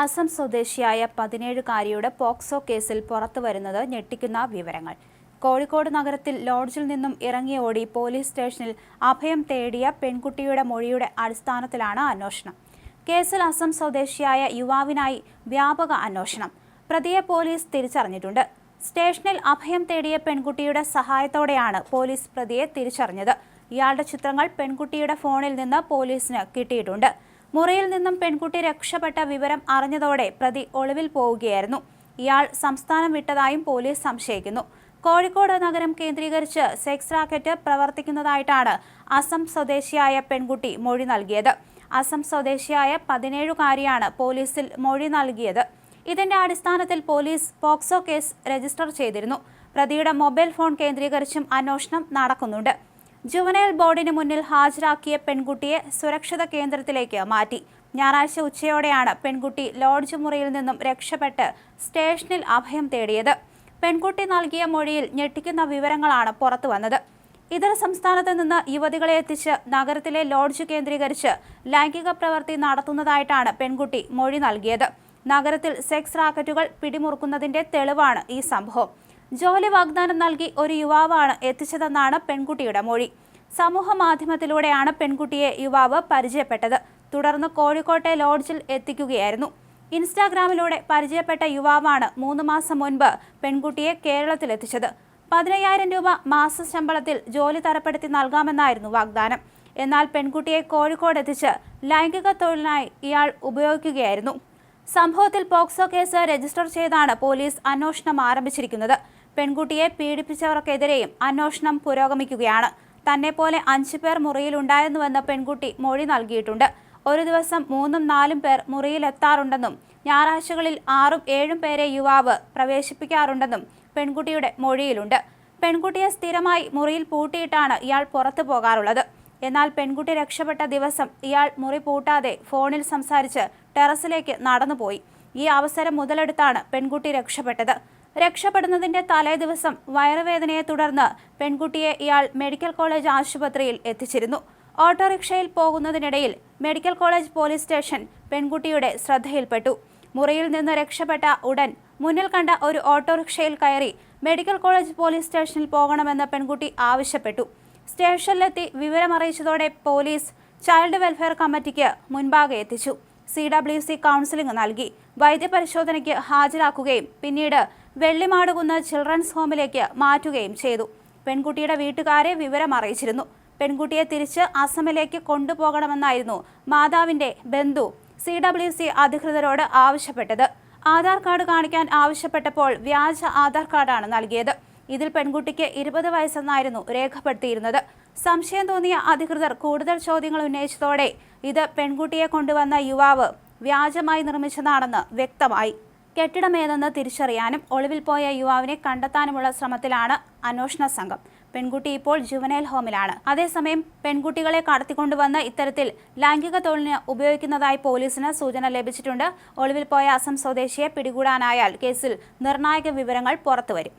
അസം സ്വദേശിയായ 17-കാരിയുടെ പോക്സോ കേസിൽ പുറത്തുവരുന്നത് ഞെട്ടിക്കുന്ന വിവരങ്ങൾ. കോഴിക്കോട് നഗരത്തിൽ ലോഡ്ജിൽ നിന്നും ഇറങ്ങിയോടി പോലീസ് സ്റ്റേഷനിൽ അഭയം തേടിയ പെൺകുട്ടിയുടെ മൊഴിയുടെ അടിസ്ഥാനത്തിലാണ് അന്വേഷണം. കേസിൽ അസം സ്വദേശിയായ യുവാവിനായി വ്യാപക അന്വേഷണം. പ്രതിയെ പോലീസ് തിരിച്ചറിഞ്ഞിട്ടുണ്ട്. സ്റ്റേഷനിൽ അഭയം തേടിയ പെൺകുട്ടിയുടെ സഹായത്തോടെയാണ് പോലീസ് പ്രതിയെ തിരിച്ചറിഞ്ഞത്. ഇയാളുടെ ചിത്രങ്ങൾ പെൺകുട്ടിയുടെ ഫോണിൽ നിന്ന് പോലീസിന് കിട്ടിയിട്ടുണ്ട്. മുറിയിൽ നിന്നും പെൺകുട്ടി രക്ഷപ്പെട്ട വിവരം അറിഞ്ഞതോടെ പ്രതി ഒളിവിൽ പോവുകയായിരുന്നു. ഇയാൾ സംസ്ഥാനം വിട്ടതായും പോലീസ് സംശയിക്കുന്നു. കോഴിക്കോട് നഗരം കേന്ദ്രീകരിച്ച് സെക്സ് റാക്കറ്റ് പ്രവർത്തിക്കുന്നതായിട്ടാണ് അസം സ്വദേശിയായ പെൺകുട്ടി മൊഴി നൽകിയത്. അസം സ്വദേശിയായ 17-കാരിയാണ് പോലീസിൽ മൊഴി നൽകിയത്. ഇതിന്റെ അടിസ്ഥാനത്തിൽ പോലീസ് പോക്സോ കേസ് രജിസ്റ്റർ ചെയ്തിരുന്നു. പ്രതിയുടെ മൊബൈൽ ഫോൺ കേന്ദ്രീകരിച്ചും അന്വേഷണം നടക്കുന്നുണ്ട്. ജുവനൈൽ ബോർഡിന് മുന്നിൽ ഹാജരാക്കിയ പെൺകുട്ടിയെ സുരക്ഷിത കേന്ദ്രത്തിലേക്ക് മാറ്റി. ഞായറാഴ്ച ഉച്ചയോടെയാണ് പെൺകുട്ടി ലോഡ്ജ് മുറിയിൽ നിന്നും രക്ഷപ്പെട്ട് സ്റ്റേഷനിൽ അഭയം തേടിയത്. പെൺകുട്ടി നൽകിയ മൊഴിയിൽ ഞെട്ടിക്കുന്ന വിവരങ്ങളാണ് പുറത്തുവന്നത്. ഇതര സംസ്ഥാനത്ത് നിന്ന് യുവതികളെ എത്തിച്ച് നഗരത്തിലെ ലോഡ്ജ് കേന്ദ്രീകരിച്ച് ലൈംഗിക പ്രവൃത്തി നടത്തുന്നതായിട്ടാണ് പെൺകുട്ടി മൊഴി നൽകിയത്. നഗരത്തിൽ സെക്സ് റാക്കറ്റുകൾ പിടിമുറുക്കുന്നതിന്റെ തെളിവാണ് ഈ സംഭവം. ജോലി വാഗ്ദാനം നൽകി ഒരു യുവാവാണ് എത്തിച്ചതെന്നാണ് പെൺകുട്ടിയുടെ മൊഴി. സമൂഹ മാധ്യമത്തിലൂടെയാണ് പെൺകുട്ടിയെ യുവാവ് പരിചയപ്പെട്ടത്. തുടർന്ന് കോഴിക്കോട്ടെ ലോഡ്ജിൽ എത്തിക്കുകയായിരുന്നു. ഇൻസ്റ്റാഗ്രാമിലൂടെ പരിചയപ്പെട്ട യുവാവാണ് 3 മാസം മുൻപ് പെൺകുട്ടിയെ കേരളത്തിലെത്തിച്ചത്. 15,000 രൂപ മാസ ശമ്പളത്തിൽ ജോലി തരപ്പെടുത്തി നൽകാമെന്നായിരുന്നു വാഗ്ദാനം. എന്നാൽ പെൺകുട്ടിയെ കോഴിക്കോട് എത്തിച്ച് ലൈംഗിക തൊഴിലിനായി ഇയാൾ ഉപയോഗിക്കുകയായിരുന്നു. സംഭവത്തിൽ പോക്സോ കേസ് രജിസ്റ്റർ ചെയ്താണ് പോലീസ് അന്വേഷണം ആരംഭിച്ചിരിക്കുന്നത്. പെൺകുട്ടിയെ പീഡിപ്പിച്ചവർക്കെതിരെയും അന്വേഷണം പുരോഗമിക്കുകയാണ്. തന്നെ പോലെ 5 പേർ മുറിയിലുണ്ടായിരുന്നുവെന്ന് പെൺകുട്ടി മൊഴി നൽകിയിട്ടുണ്ട്. ഒരു ദിവസം 3-4 പേർ മുറിയിലെത്താറുണ്ടെന്നും ഞായറാഴ്ചകളിൽ 6-7 പേരെ യുവാവ് പ്രവേശിപ്പിക്കാറുണ്ടെന്നും പെൺകുട്ടിയുടെ മൊഴിയിലുണ്ട്. പെൺകുട്ടിയെ സ്ഥിരമായി മുറിയിൽ പൂട്ടിയിട്ടാണ് ഇയാൾ പുറത്തു പോകാറുള്ളത്. എന്നാൽ പെൺകുട്ടി രക്ഷപ്പെട്ട ദിവസം ഇയാൾ മുറി പൂട്ടാതെ ഫോണിൽ സംസാരിച്ച് ടെറസിലേക്ക് നടന്നുപോയി. ഈ അവസരം മുതലെടുത്താണ് പെൺകുട്ടി രക്ഷപ്പെട്ടത്. രക്ഷപ്പെടുന്നതിന്റെ തലേ ദിവസം വയറുവേദനയെ തുടർന്ന് പെൺകുട്ടിയെ ഇയാൾ മെഡിക്കൽ കോളേജ് ആശുപത്രിയിൽ എത്തിച്ചിരുന്നു. ഓട്ടോറിക്ഷയിൽ പോകുന്നതിനിടയിൽ മെഡിക്കൽ കോളേജ് പോലീസ് സ്റ്റേഷൻ പെൺകുട്ടിയുടെ ശ്രദ്ധയിൽപ്പെട്ടു. മുറിയിൽ നിന്ന് രക്ഷപ്പെട്ട ഉടൻ മുന്നിൽ കണ്ട ഒരു ഓട്ടോറിക്ഷയിൽ കയറി മെഡിക്കൽ കോളേജ് പോലീസ് സ്റ്റേഷനിൽ പോകണമെന്ന് പെൺകുട്ടി ആവശ്യപ്പെട്ടു. സ്റ്റേഷനിലെത്തി വിവരമറിയിച്ചതോടെ പോലീസ് ചൈൽഡ് വെൽഫെയർ കമ്മിറ്റിക്ക് മുൻപാകെ എത്തിച്ചു. CWC കൗൺസിലിംഗ് നൽകി. വൈദ്യപരിശോധനയ്ക്ക് ഹാജരാക്കുകയും പിന്നീട് വെള്ളിമാടുകുന്ന് ചിൽഡ്രൻസ് ഹോമിലേക്ക് മാറ്റുകയും ചെയ്തു. പെൺകുട്ടിയുടെ വീട്ടുകാരെ വിവരമറിയിച്ചിരുന്നു. പെൺകുട്ടിയെ തിരിച്ച് അസമിലേക്ക് കൊണ്ടുപോകണമെന്നായിരുന്നു മാതാവിന്റെ ബന്ധു CWC അധികൃതരോട് ആവശ്യപ്പെട്ടത്. ആധാർ കാർഡ് കാണിക്കാൻ ആവശ്യപ്പെട്ടപ്പോൾ വ്യാജ ആധാർ കാർഡാണ് നൽകിയത്. ഇതിൽ പെൺകുട്ടിക്ക് 20 വയസ്സെന്നായിരുന്നു രേഖപ്പെടുത്തിയിരുന്നത്. സംശയം തോന്നിയ അധികൃതർ കൂടുതൽ ചോദ്യങ്ങൾ ഉന്നയിച്ചതോടെ ഇത് പെൺകുട്ടിയെ കൊണ്ടുവന്ന യുവാവ് വ്യാജമായി നിർമ്മിച്ചതാണെന്ന് വ്യക്തമായി. കെട്ടിടമേതെന്ന് തിരിച്ചറിയാനും ഒളിവിൽ പോയ യുവാവിനെ കണ്ടെത്താനുമുള്ള ശ്രമത്തിലാണ് അന്വേഷണ സംഘം. പെൺകുട്ടി ഇപ്പോൾ ജുവനൈൽ ഹോമിലാണ്. അതേസമയം പെൺകുട്ടികളെ കടത്തിക്കൊണ്ടുവന്ന് ഇത്തരത്തിൽ ലൈംഗിക തൊഴിലിന് ഉപയോഗിക്കുന്നതായി പോലീസിന് സൂചന ലഭിച്ചിട്ടുണ്ട്. ഒളിവിൽ പോയ അസം സ്വദേശിയെ പിടികൂടാനായാൽ കേസിൽ നിർണായക വിവരങ്ങൾ പുറത്തുവരും.